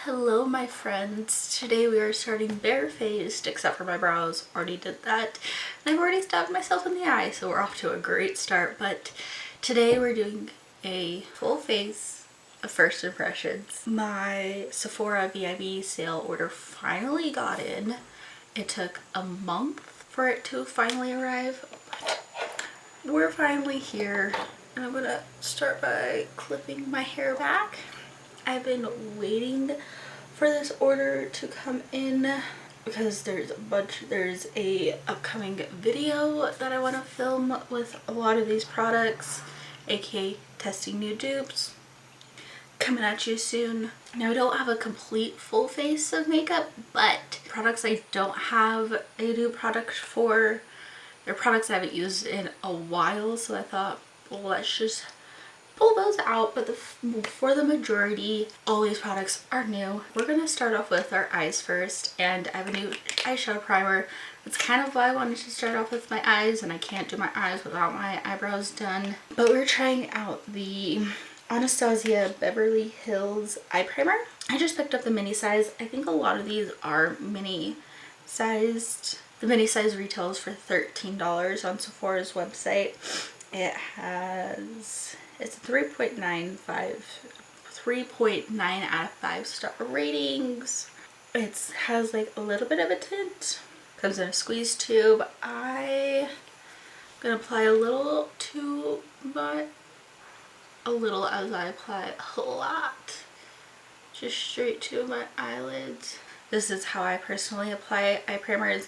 Hello my friends, today we are starting barefaced except for my brows. Already did that and I've already stabbed myself in the eye, so we're off to a great start. But today we're doing a full face of first impressions. My Sephora VIB sale order finally got in. It took a month for it to finally arrive, but we're finally here. And I'm gonna start by clipping my hair back. I've been waiting for this order to come in because there's a upcoming video that I want to film with a lot of these products, aka testing new dupes, coming at you soon. Now I don't have a complete full face of makeup, but products I don't have a dupe product for, they're products I haven't used in a while, so I thought, well, let's just pull those out. But for the majority, all these products are new. We're gonna start off with our eyes first, and I have a new eyeshadow primer. That's kind of why I wanted to start off with my eyes, and I can't do my eyes without my eyebrows done. But we're trying out the Anastasia Beverly Hills eye primer. I just picked up the mini size. I think a lot of these are mini sized. The mini size retails for $13 on Sephora's website. It's a 3.9 out of 5 star ratings. It has like a little bit of a tint. Comes in a squeeze tube. I'm gonna apply a little too much, a little as I apply a lot. Just straight to my eyelids. This is how I personally apply eye primers.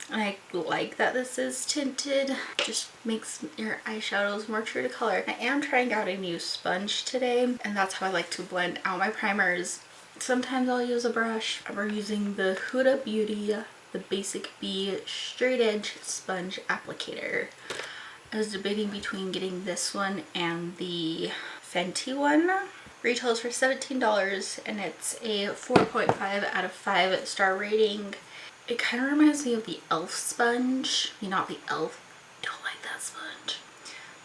And I like that this is tinted. Just makes your eyeshadows more true to color. I am trying out a new sponge today, and that's how I like to blend out my primers. Sometimes I'll use a brush. We're using the Huda Beauty, the Basic B Straight Edge Sponge Applicator. I was debating between getting this one and the Fenty one. Retails for $17, and it's a 4.5 out of 5 star rating. It kind of reminds me of the e.l.f. sponge. Not the e.l.f. Don't like that sponge.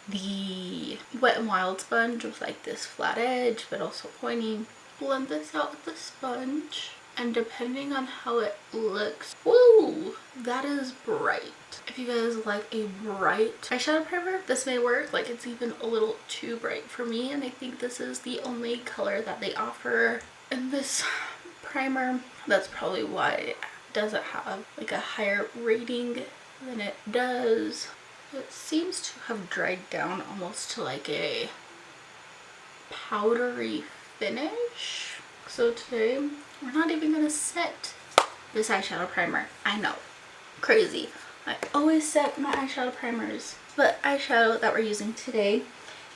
The Wet n Wild sponge with like this flat edge but also pointy. Blend this out with the sponge, and depending on how it looks, woo, that is bright. If you guys like a bright eyeshadow primer, this may work. Like, it's even a little too bright for me, and I think this is the only color that they offer in this primer. That's probably why it doesn't have like a higher rating than it does. It seems to have dried down almost to like a powdery finish. So today we're not even gonna set this eyeshadow primer. I know, crazy. I always set my eyeshadow primers. But eyeshadow that we're using today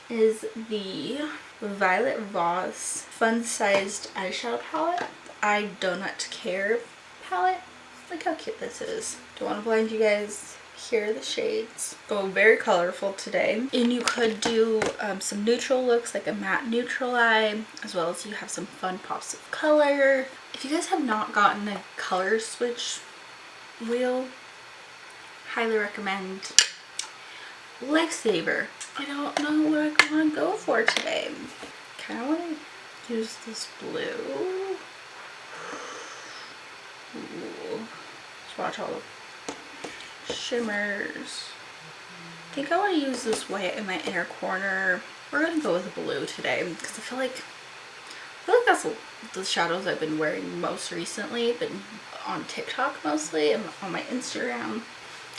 is the Violet Voss Fun Sized Eyeshadow Palette. I Donut Care palette. Look how cute this is. Don't want to blind you guys. Here are the shades. Oh, very colorful today. And you could do some neutral looks, like a matte neutral eye, as well as you have some fun pops of color. If you guys have not gotten a color switch wheel, highly recommend. Lifesaver. I don't know what I want to go for today. Kind of want to use this blue. Ooh. Just watch all the shimmers. I think I want to use this white in my inner corner. We're gonna go with blue today because I feel like that's the shadows I've been wearing most recently. Been on TikTok mostly and on my Instagram.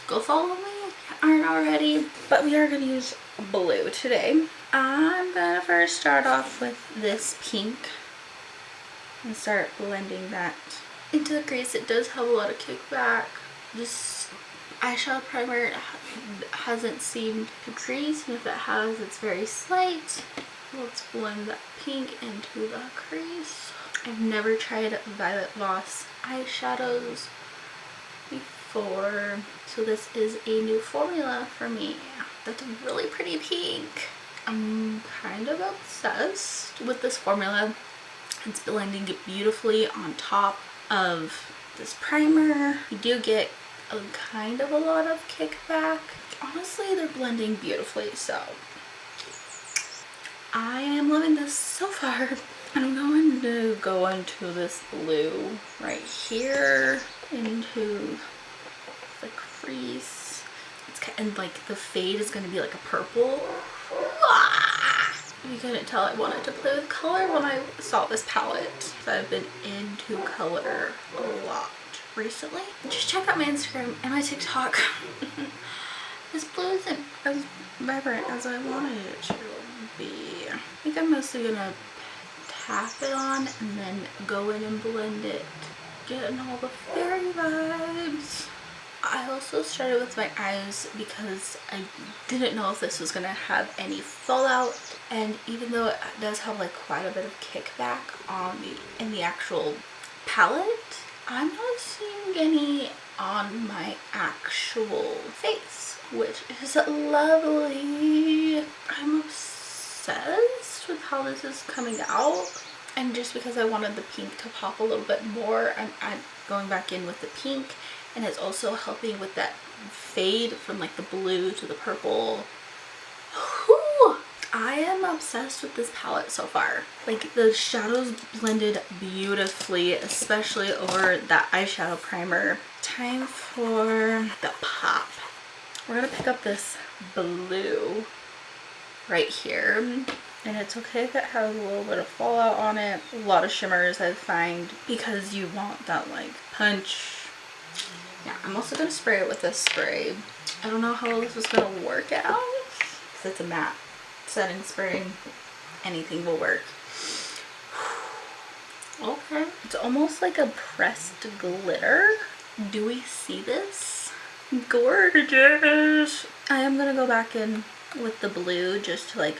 Go follow me if you aren't already. But we are gonna use blue today. I'm gonna first start off with this pink and start blending that into the crease. It does have a lot of kickback. This eyeshadow primer hasn't seemed to crease, and if it has, it's very slight. Let's blend that pink into the crease. I've never tried Violet Voss eyeshadows before, so this is a new formula for me. That's a really pretty pink. I'm kind of obsessed with this formula. It's blending beautifully on top of this primer. You do get a kind of a lot of kickback. Honestly, they're blending beautifully, so I am loving this so far. And I'm going going to go into this blue right here, into the crease. And like the fade is going to be like a purple. You couldn't tell I wanted to play with color when I saw this palette. So I've been into color a lot recently. Just check out my Instagram and my TikTok. This blue isn't as vibrant as I wanted it to be. I think I'm mostly gonna tap it on and then go in and blend it. Getting all the fairy vibes. I also started with my eyes because I didn't know if this was gonna have any fallout, and even though it does have like quite a bit of kickback on in the actual palette, I'm not seeing any on my actual face, which is lovely. I'm obsessed with how this is coming out, and just because I wanted the pink to pop a little bit more, I'm going back in with the pink. And it's also helping with that fade from like the blue to the purple. Whew! I am obsessed with this palette so far. Like the shadows blended beautifully, especially over that eyeshadow primer. Time for the pop. We're gonna pick up this blue right here. And it's okay if it has a little bit of fallout on it. A lot of shimmers I find, because you want that like punch. Yeah, I'm also going to spray it with this spray. I don't know how this is going to work out, because it's a matte setting spray. Anything will work. Okay. It's almost like a pressed glitter. Do we see this? Gorgeous! I am going to go back in with the blue just to like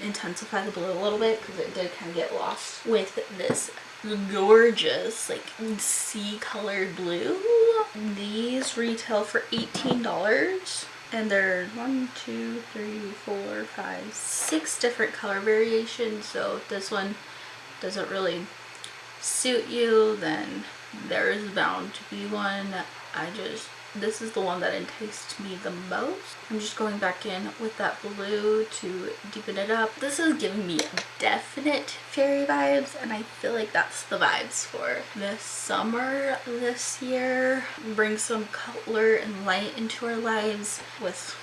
intensify the blue a little bit, because it did kind of get lost with this gorgeous like sea colored blue. These retail for $18, and they're 6 different color variations. So if this one doesn't really suit you, then there is bound to be one. This is the one that enticed me the most. I'm just going back in with that blue to deepen it up. This is giving me definite fairy vibes, and I feel like that's the vibes for this summer this year. Bring some color and light into our lives with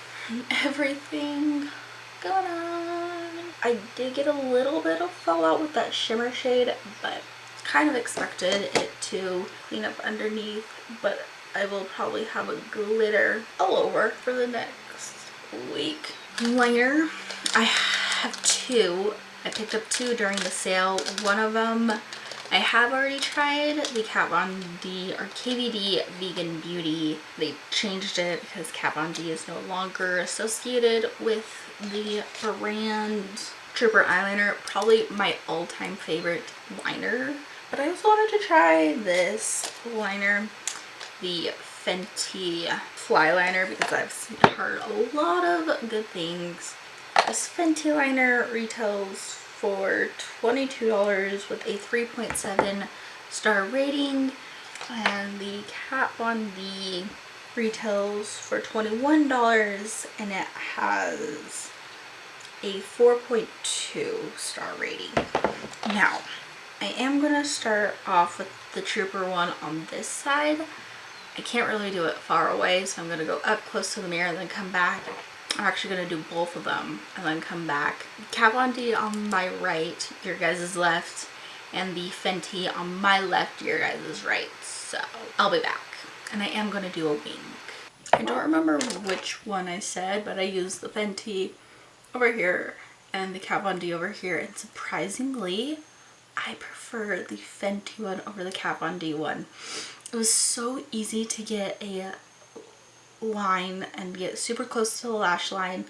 everything going on. I did get a little bit of fallout with that shimmer shade, but kind of expected it to clean up underneath, but I will probably have a glitter all over for the next week. Liner, I have 2. I picked up 2 during the sale. One of them I have already tried, the Kat Von D or KVD Vegan Beauty. They changed it because Kat Von D is no longer associated with the brand. Trooper eyeliner, probably my all-time favorite liner. But I also wanted to try this liner, the Fenty Fly Liner, because I've heard a lot of good things. This Fenty liner retails for $22 with a 3.7 star rating, and the Kat Von D retails for $21 and it has a 4.2 star rating. Now, I am going to start off with the Trooper one on this side. I can't really do it far away, so I'm going to go up close to the mirror and then come back. I'm actually going to do both of them and then come back. Kat Von D on my right, your guys' left, and the Fenty on my left, your guys' right. So I'll be back. And I am going to do a wing. I don't remember which one I said, but I used the Fenty over here and the Kat Von D over here, and surprisingly, I prefer the Fenty one over the Kat Von D one. It was so easy to get a line and get super close to the lash line.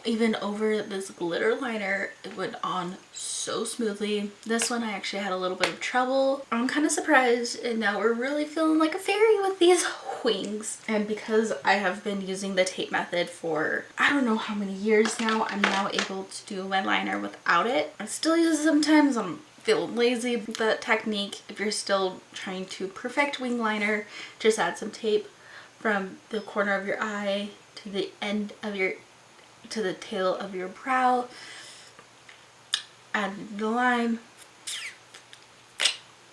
Even over this glitter liner, it went on so smoothly. This one I actually had a little bit of trouble. I'm kind of surprised, and now we're really feeling like a fairy with these wings. And because I have been using the tape method for I don't know how many years now, I'm now able to do my liner without it. I still use it sometimes. I'm feeling lazy with that technique. If you're still trying to perfect wing liner, just add some tape from the corner of your eye to the end of to the tail of your brow. Add the line,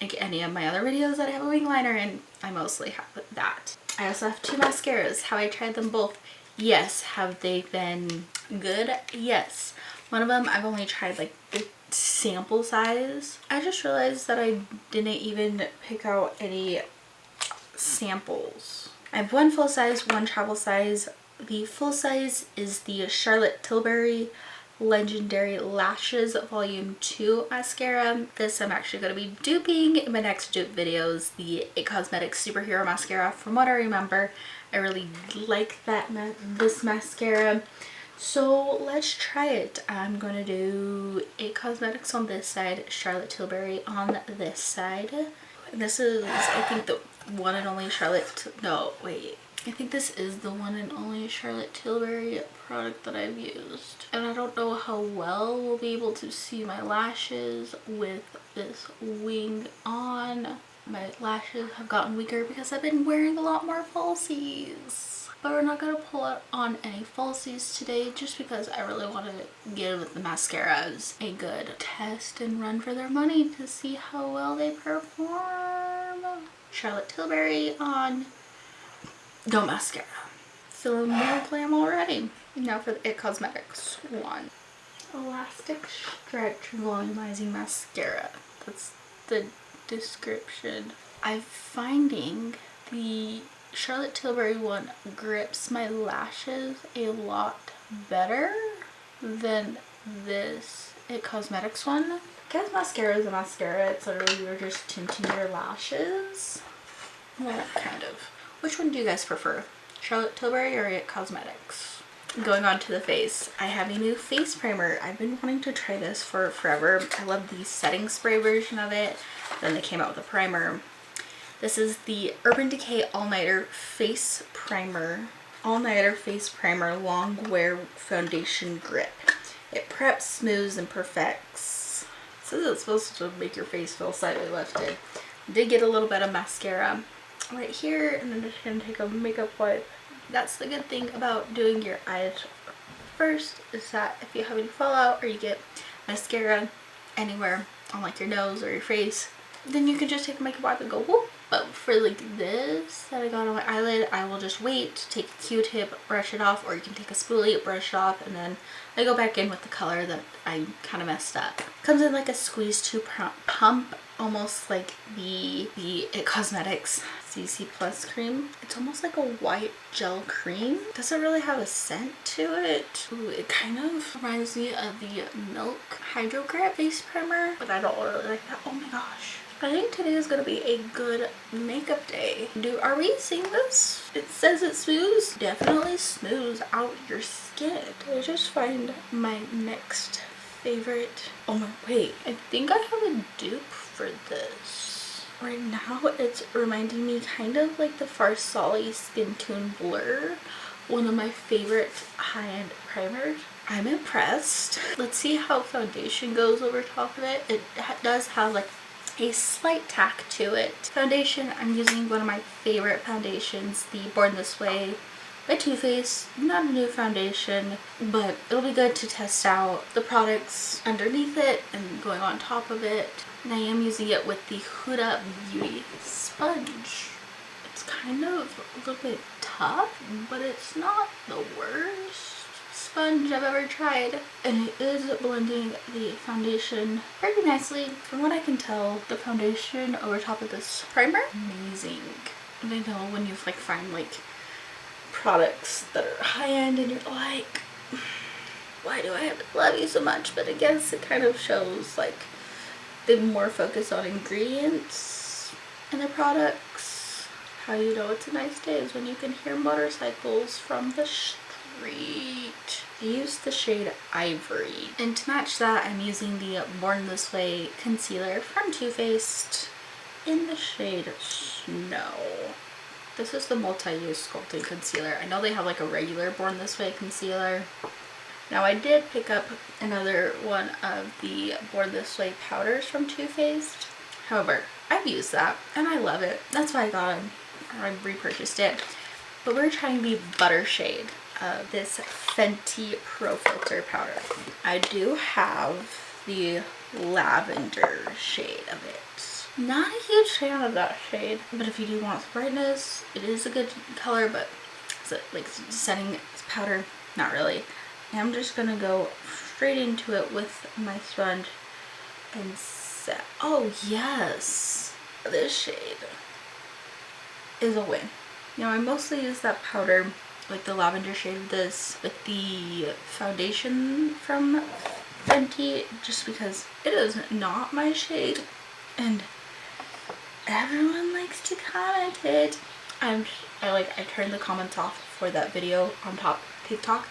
like any of my other videos that I have a wing liner in, I mostly have that. I also have 2 mascaras. Have I tried them both? Yes. Have they been good? Yes. One of them I've only tried like the sample size. I just realized that I didn't even pick out any samples. I have 1 full size, 1 travel size. The full size is the Charlotte Tilbury Legendary Lashes Volume 2 mascara. This I'm actually going to be duping in my next dupe videos, the IT Cosmetics Superhero Mascara. From what I remember, I really like this mascara. So let's try it. I'm going to do IT Cosmetics on this side, Charlotte Tilbury on this side. This is, I think, the one and only I think this is the one and only Charlotte Tilbury product that I've used. And I don't know how well we'll be able to see my lashes with this wing on. My lashes have gotten weaker because I've been wearing a lot more falsies. But we're not going to pull on any falsies today just because I really want to give the mascaras a good test and run for their money to see how well they perform. Charlotte Tilbury on. No mascara. Feeling more glam already. Now for the IT Cosmetics one. Elastic Stretch Volumizing Mascara. That's the description. I'm finding the Charlotte Tilbury one grips my lashes a lot better than this IT Cosmetics one. Because mascara is a mascara, it's literally you're just tinting your lashes. Well, kind of. Which one do you guys prefer? Charlotte Tilbury or IT Cosmetics? Going on to the face. I have a new face primer. I've been wanting to try this for forever. I love the setting spray version of it. Then they came out with a primer. This is the Urban Decay All-Nighter Face Primer. All-Nighter Face Primer Long Wear Foundation Grip. It preps, smooths, and perfects. It says it's supposed to make your face feel slightly lifted. Did get a little bit of mascara right here, and I'm just gonna take a makeup wipe. That's the good thing about doing your eyes first, is that if you have any fallout or you get mascara anywhere on like your nose or your face, then you can just take a makeup wipe and go whoop. But for like this that I got on my eyelid, I will just wait, take a Q-tip, brush it off, or you can take a spoolie, brush it off, and then I go back in with the color that I kind of messed up. Comes in like a squeeze to pump, almost like the IT Cosmetics CC Plus cream. It's almost like a white gel cream. Doesn't really have a scent to it. Ooh, it kind of reminds me of the Milk Hydro Grip face primer, but I don't really like that. Oh my gosh. I think today is going to be a good makeup day. Are we seeing this? It says it smooths. Definitely smooths out your skin. Did I just find my next favorite? Oh my, wait. I think I have a dupe for this. Right now it's reminding me kind of like the Farsali Skin Tune Blur. One of my favorite high-end primers. I'm impressed. Let's see how foundation goes over top of it. It does have like a slight tack to it. Foundation, I'm using one of my favorite foundations, the Born This Way by Too Faced. Not a new foundation, but it'll be good to test out the products underneath it and going on top of it. And I am using it with the Huda Beauty sponge. It's kind of a little bit tough, but it's not the worst sponge I've ever tried, and it is blending the foundation pretty nicely. From what I can tell, the foundation over top of this primer, amazing. And I know when you like find like products that are high-end and you're like, why do I have to love you so much? But I guess it kind of shows like the more focus on ingredients in the products. How you know it's a nice day is when you can hear motorcycles from the street. I used the shade Ivory, and to match that I'm using the Born This Way concealer from Too Faced in the shade Snow. This is the multi-use sculpting concealer. I know they have like a regular Born This Way concealer. Now I did pick up another one of the Born This Way powders from Too Faced. However, I've used that and I love it. That's why I repurchased it. But we're trying the butter shade of this Fenty Pro Filter powder. I do have the lavender shade of it. Not a huge fan of that shade, but if you do want brightness, it is a good color, but is it like setting powder? Not really. I'm just gonna go straight into it with my sponge and set. Oh yes, this shade is a win. You know, I mostly use that powder, like the lavender shade of this, with the foundation from Fenty, just because it is not my shade, and everyone likes to comment it. I turned the comments off for that video on top TikTok,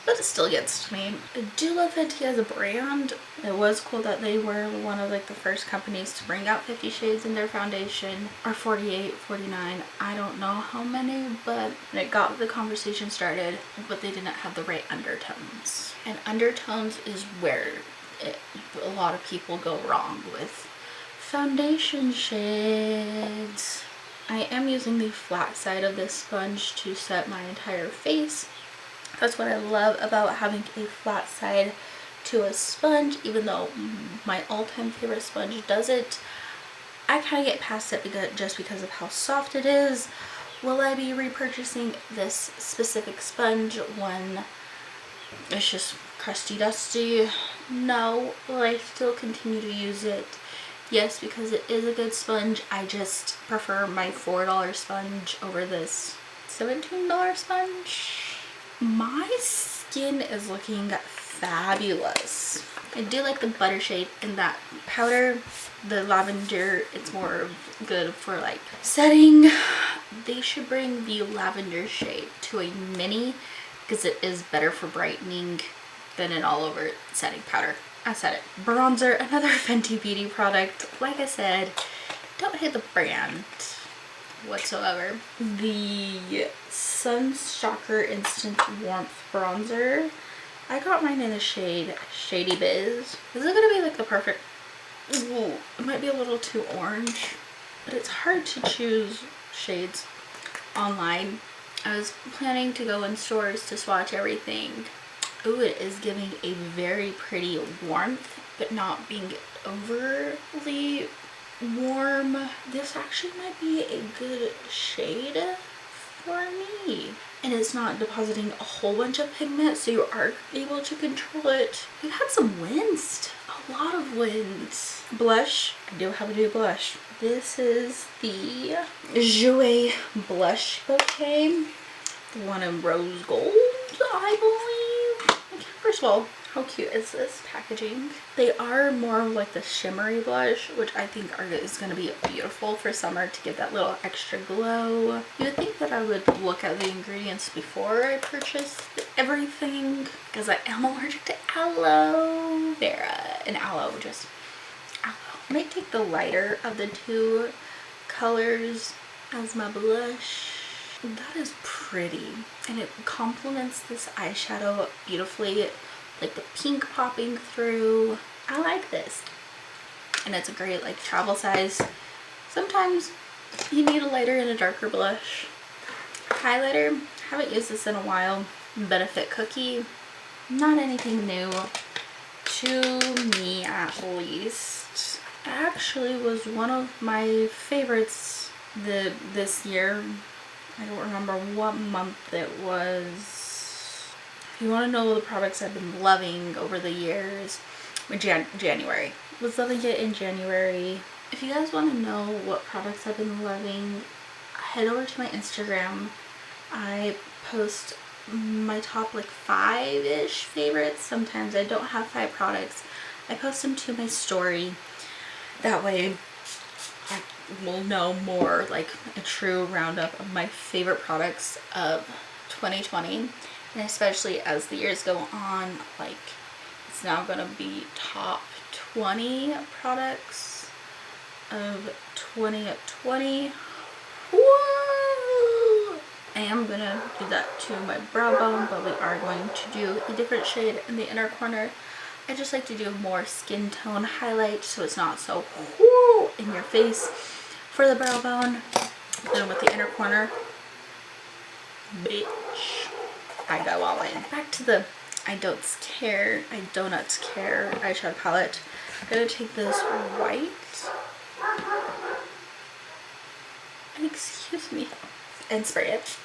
but it still gets to me. I do love Fenty as a brand. It was cool that they were one of like the first companies to bring out 50 shades in their foundation, or 48, 49, I don't know how many, but it got the conversation started, but they didn't have the right undertones. And undertones is where a lot of people go wrong with foundation shades. I am using the flat side of this sponge to set my entire face. That's what I love about having a flat side to a sponge, even though my all-time favorite sponge does it. I kind of get past it just because of how soft it is. Will I be repurchasing this specific sponge when it's just crusty dusty? No. Will I still continue to use it? Yes, because it is a good sponge. I just prefer my $4 sponge over this $17 sponge. My skin is looking fabulous. I do like the butter shade in that powder. The lavender, it's more good for like setting. They should bring the lavender shade to a mini, because it is better for brightening than an all over setting powder. I said it. Bronzer, another Fenty Beauty product. Like I said, don't hate the brand whatsoever. The Sunstalker Instant Warmth Bronzer. I got mine in the shade Shady Biz. Is it gonna be like the perfect... Ooh, it might be a little too orange, but it's hard to choose shades online. I was planning to go in stores to swatch everything. Ooh, it is giving a very pretty warmth, but not being overly warm. This actually might be a good shade for me. And it's not depositing a whole bunch of pigment, so you are able to control it. We've had some winds, a lot of winds. Blush, I do have a new blush. This is the Jouer Blush Bouquet. The one in rose gold, I believe. First of all, how cute is this packaging? They are more of like the shimmery blush, which I think is going to be beautiful for summer to give that little extra glow. You would think that I would look at the ingredients before I purchase everything, because I am allergic to aloe vera, and aloe, just aloe. I might take the lighter of the two colors as my blush. That is pretty, and it complements this eyeshadow beautifully, like the pink popping through. I like this, and it's a great like travel size. Sometimes you need a lighter and a darker blush. Highlighter, haven't used this in a while. Benefit Cookie, not anything new to me at least. It actually was one of my favorites this year. I don't remember what month it was. If you want to know the products I've been loving over the years, January. Was loving it in January. If you guys want to know what products I've been loving, head over to my Instagram. I post my top like 5-ish favorites. Sometimes I don't have 5 products. I post them to my story. That way I will know more, like a true roundup of my favorite products of 2020, and especially as the years go on, like it's now gonna be top 20 products of 2020. Whoa! I am gonna do that to my brow bone, but we are going to do a different shade in the inner corner. I just like to do more skin tone highlight so it's not so whoo in your face for the brow bone. Then with the inner corner, bitch, I go all in. Back to the I Don't Care eyeshadow palette. I'm gonna take this white excuse me, and spray it.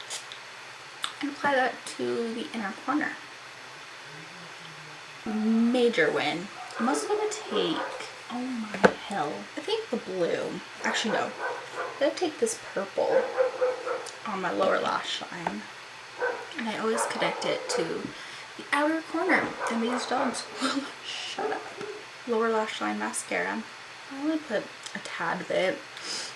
And apply that to the inner corner. Major win. I'm also gonna take, oh my hell, I think the blue. Actually no, I'm gonna take this purple on my lower lash line. And I always connect it to the outer corner. And these dogs will shut up. Lower lash line mascara. I only put a tad bit.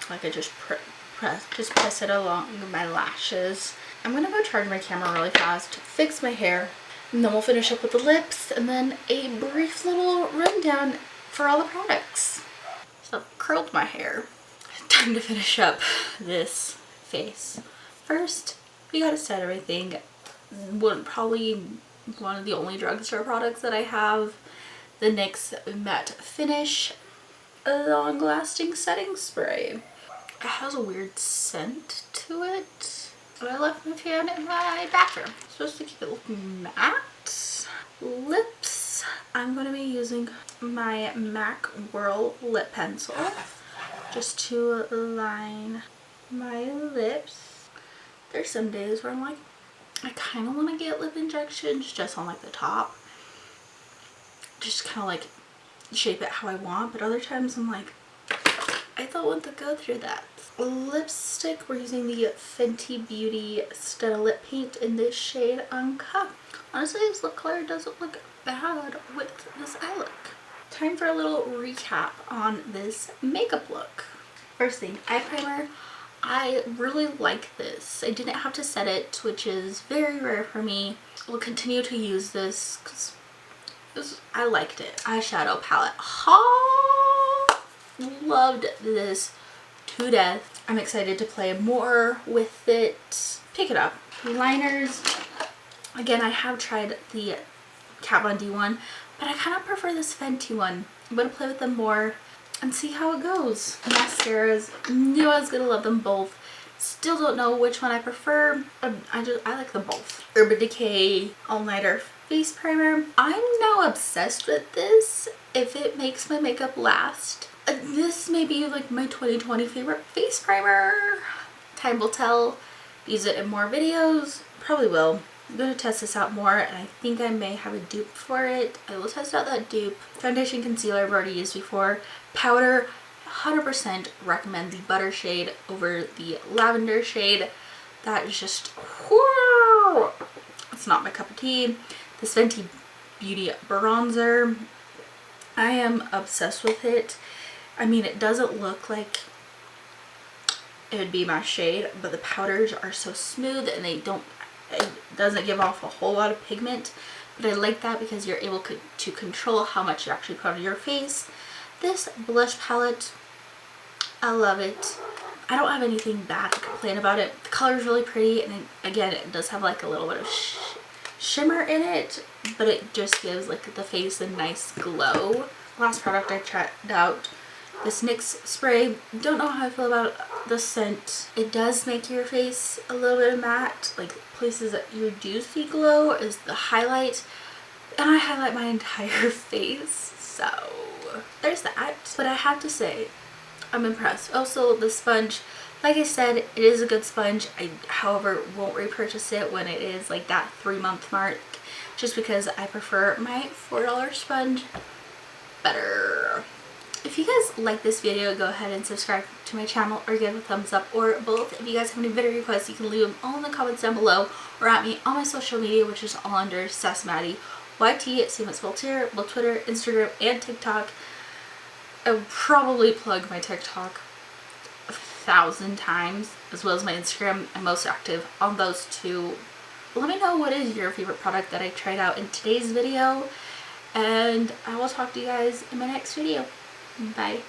Like I just press it along my lashes. I'm gonna go charge my camera really fast, fix my hair, and then we'll finish up with the lips and then a brief little rundown for all the products. So I've curled my hair. Time to finish up this face. First, we gotta set everything. Probably one of the only drugstore products that I have. The NYX Matte Finish Long Lasting Setting Spray. It has a weird scent to it. I left my fan in my bathroom. Supposed to keep it looking matte. Lips. I'm going to be using my MAC Whirl lip pencil just to line my lips. There's some days where I'm like, I kind of want to get lip injections just on like the top. Just kind of like shape it how I want, but other times I'm like, I don't want to go through that. Lipstick, we're using the Fenty Beauty Stella Lip Paint in this shade Uncut. Honestly, this lip color doesn't look bad with this eye look. Time for a little recap on this makeup look. First thing, eye primer. I really like this. I didn't have to set it, which is very rare for me. I will continue to use this because I liked it. Eyeshadow palette. Loved this to death. I'm excited to play more with it. Pick it up. Liners. Again, I have tried the Kat Von D one, but I kind of prefer this Fenty one. I'm going to play with them more and see how it goes. Mascaras. Knew I was going to love them both. Still don't know which one I prefer. I like them both. Urban Decay All Nighter Face Primer. I'm now obsessed with this. If it makes my makeup last, this may be like my 2020 favorite face primer. Time will tell. Use it in more videos. Probably will. I'm going to test this out more, and I think I may have a dupe for it. I will test out that dupe. Foundation, concealer I've already used before. Powder, 100% recommend the butter shade over the lavender shade. That is just, whoo, it's not my cup of tea. This Fenty Beauty bronzer, I am obsessed with it. I mean, it doesn't look like it would be my shade, but the powders are so smooth and it doesn't give off a whole lot of pigment. But I like that because you're able to control how much you actually put on your face. This blush palette, I love it. I don't have anything bad to complain about it. The color is really pretty, and again, it does have like a little bit of shimmer in it, but it just gives like the face a nice glow. Last product I tried out, this NYX spray. Don't know how I feel about the scent. It does make your face a little bit matte, like places that you do see glow is the highlight, and I highlight my entire face, so there's that. But I have to say, I'm impressed. Also, the sponge, like I said, it is a good sponge. I, however, won't repurchase it when it is like that 3-month mark, just because I prefer my $4 sponge better. If you guys like this video, go ahead and subscribe to my channel or give a thumbs up, or both. If you guys have any video requests, you can leave them all in the comments down below, or at me on my social media, which is all under Sassmaddie YT. Same as spelled here, both Twitter, Instagram, and TikTok. I will probably plug my TikTok 1,000 times, as well as my Instagram. I'm most active on those two. Let me know what is your favorite product that I tried out in today's video, and I will talk to you guys in my next video. Bye.